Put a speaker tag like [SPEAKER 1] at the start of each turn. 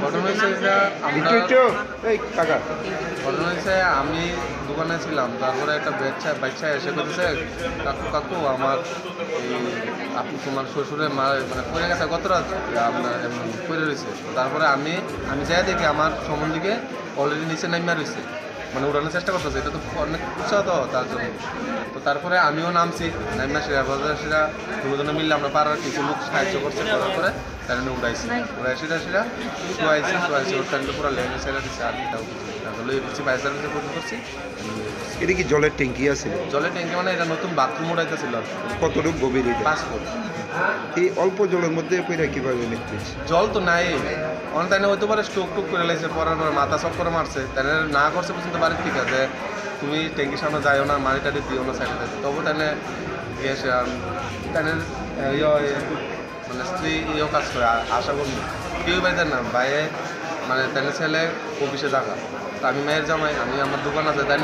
[SPEAKER 1] ঘটনা হয়েছে যে আমরা ঘটনা হয়েছে আমি দোকানে ছিলাম, তারপরে একটা বাচ্চা এসে বলতেছে, কাকু কাকু আমার এই আপনি তোমার শ্বশুরের মা মানে পড়ে গেছে গত রাত আপনার এমন পড়ে রয়েছে। তারপরে আমি যাই দেখি আমার সম্বন্ধীকে অলরেডি নিচে নামিয়ে রয়েছে, মানে উড়ানোর চেষ্টা করতেছে। এটা তো অনেক উৎসাহ তো তার জন্য। তো তারপরে আমিও নামছি, নামিয়ে সেটা দুজনে মিললে আমরা পাড়ার কিছু লোক সাহায্য করছে, করার পরে তার উড়াইছি সেটা শোয়াইছি ওর টাইমটা পুরো লেগে সেরা দিচ্ছে। আর কি তাও লয়ে করছি, বাইশ সার্ভিসে ফোন করছি।
[SPEAKER 2] এটা কি জলের ট্যাঙ্কি আছে?
[SPEAKER 1] জলের ট্যাঙ্কি মানে এটা নতুন বাথরুম উড়াইতেছিল আর কি।
[SPEAKER 2] কতটুকু গভীর এটা?
[SPEAKER 1] 5 ফুট।
[SPEAKER 2] এই অল্প জলের মধ্যে কইরা কিভাবে মৃত্যু হয়েছে?
[SPEAKER 1] জল তো নাই অনলাইনে হইতে পারে স্টোক টুক করে লাগছে, পরার পর মাথা সব করে মারছে। তাই না করছে পর্যন্ত বাড়ির ঠিক আছে, তুমি ট্যাঙ্কির সামনে যাইও না, মারি টাড়ি দিও না সাইডে। তবু টানে গিয়েছে টানে মানে স্ত্রী কাজ করে আশা করি কেউ বাইতে না বাইরে, মানে তাই ছেলে অফিসে জায়গা। তো আমি মেয়ের জামাই, আমি আমার দোকান আছে তাই না